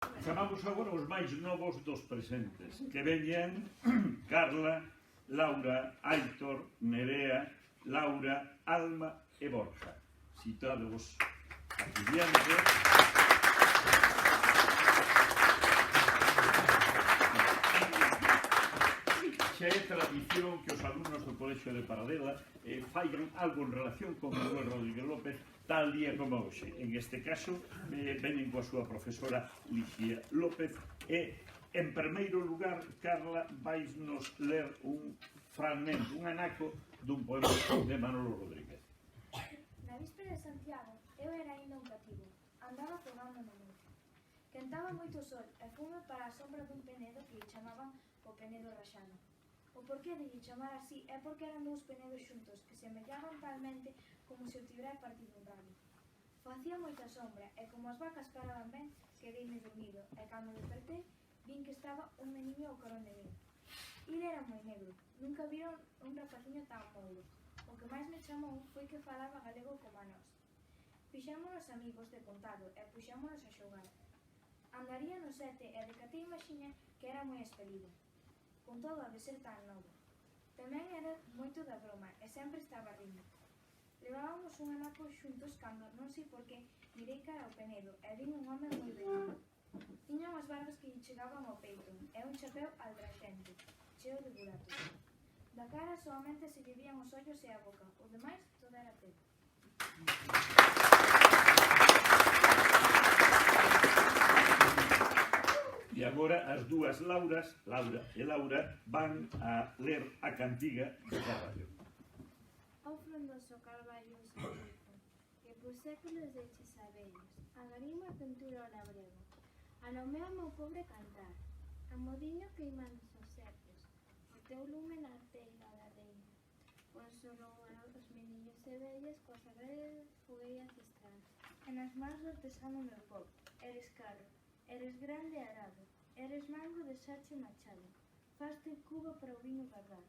Chamamos agora os máis novos dos presentes, que veñan Carla, Laura, Aitor, Nerea, Laura, Alma e Borja. Citados aquí diante. Xa é tradición que os alumnos do Colexio de Paradela faigan algo en relación con Manuel Rodríguez López tal día como hoxe. En este caso, venen coa súa profesora Ligia López e, en primeiro lugar, Carla vais-nos ler un fragmento, un anaco dun poema de Manolo Rodríguez. Na víspera de Santiago, eu era ainda un cativo. Andaba fogando no monte. Quentaba moito sol e fume para a sombra dun penedo que lle chamaban o penedo raxano. O porqué de lle chamar así é porque eran dous penedos xuntos que semellaban talmente como se o tivera partido un rabo. Facía moita sombra e como as vacas paraban ben, quedeime dormido e cando despertei, vin que estaba un meniño ao carón de min. Il era moi negro, nunca viron un rapaciño tan mouro. O que máis me chamou foi que falaba galego como a nós. Fixámonos amigos de contado e puxámonos a xogar. Andaría no 7 e decatei imaxiña que era moi expelido. Con todo a de ser tan novo. Tamén era moito da broma e sempre estaba rindo. Levábamos un anaco xuntos cando non sei por que mirei cara ao penedo e vin un home moi velho. Tiña unhas barbas que lle chegaban ao peito e un chapéu aldraxente, cheo de buratos. Da cara solamente se lle vían os ollos e a boca, o demais todo era pelo. E agora as dúas Lauras, Laura e Laura, van a ler a cantiga de Carballo. Ao frondoso Carballo escrito, que por séculos deixes abellos, a garima pintura o labrego, a nomea o meu pobre cantar, a modiño queimando os serpes, o teu lume na teira da reina, consolou os meniños e vellas coas sagradas fogueiras estranas. E nas mans do artesano meu povo, eres carro, eres grande arado, eres mango de sache machado, faste cuba para o viño guardar.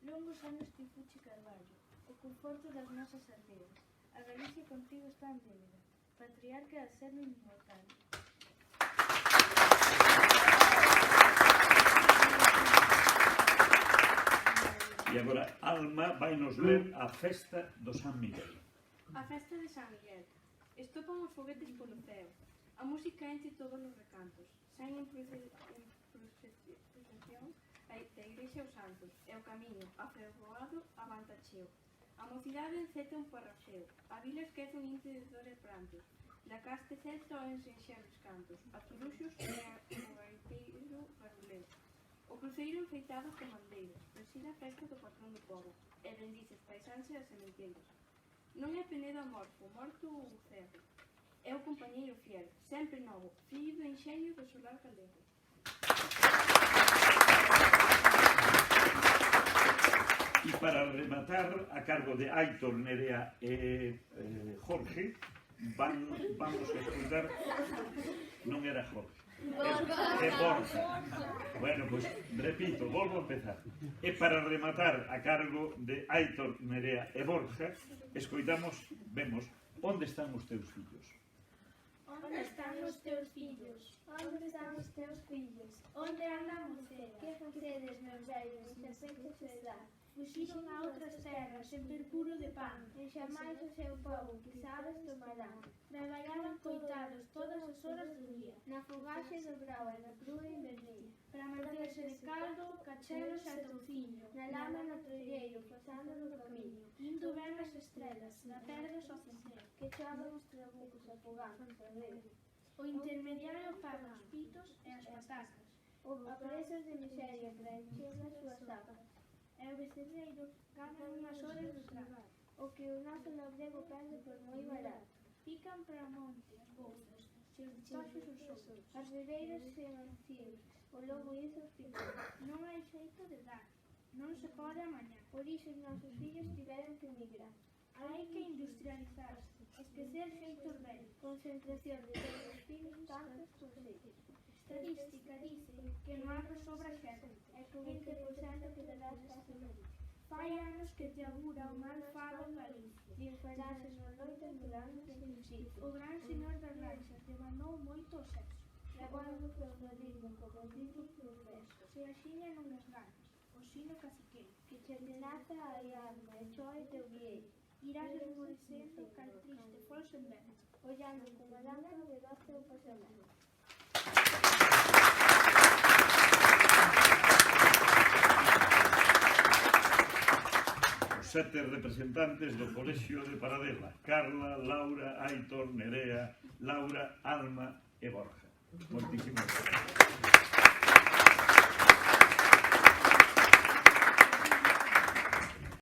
Longos anos ti fuche Carballo, o conforto das nosas aldeas. A Galicia contigo está en débeda, patriarca al ser inmortal. E agora Alma vai nos ler a festa do San Miguel. A festa de San Miguel. Estopan os foguetes polo ceo. A música enche todos os recantos. Saen en procesión da igrexa aos santos. E o camiño, aferroado, avanta cheo. A mocidade enceta un parraxeo. A vila esquece un inte de dores prantos. Da caste celta o enxenxeros cantos. A turuxos e o gaiteiro baruleu. O cruceiro enfeitado con bandeiras. Preside a festa do patrón do povo. E bendice os paisáns e as sementeiras. Non é penedo amorfo, morto ou cerro. É o compañeiro fiel, sempre novo, fillo do enxeño do solar galego. E para rematar, a cargo de Aitor, Nerea e Jorge, vamos a escutar... Non era Jorge. É Borja. Bueno, pois, repito, volvo a empezar. E para rematar, a cargo de Aitor, Nerea e Borja, escoitamos, vemos, onde están os teus fillos? Onde están os teus fillos? Onde están os teus fillos? Onde andan vocedes? Que facedes, meus vellos, se pecho se dá? Fuxiron a outras terras, sen ter puro de pan, e xamais o seu povo, que sabes tomarán. Traballaban coitados todas as horas do día, na fogaxe do brao e na crúa invernía, para manterse de caldo, cachelos e touciño, na lama no trolleiro, pasando no camiño, indo ver as estrelas, na terra só censero, que chaban os trabucos afogando o perdero. O intermediario paga os pitos e as patacas, a presas de miseria para encher as súas tapas. E o becerreiro gana unhas horas do traballo, o que o noso labrego perde por moi barato. Pican para monte as bolsas, seus toxos os outros, as ribeiras se mancíos, o lobo hizo os picos. Non hai xeito de dar, non se pode amañar, por iso os nosos fillos tiveron que emigrar. Hai que industrializarse, esquecer xeitos vellos, concentración de todos os fillos, tantos consejos. Estadística dice que no agro sobra xente, e co 20% que darás case medio. Fai anos que te augura o mal fado en Galicia, de enfadarse nos loitas durante o gran señor das granxas demandou moito sexo. Reguando que o nodismo corrompido por besos. Se axiña non as ganas, o sino caciquei, que che tenaza a alma e choe teu guiei. Irás esmorecendo cal triste folso en vento, ollando como langa de doce o pasamento. Os 7 representantes do Colexio de Paradela: Carla, Laura, Aitor, Nerea, Laura, Alma e Borja. Moitísimas gracias.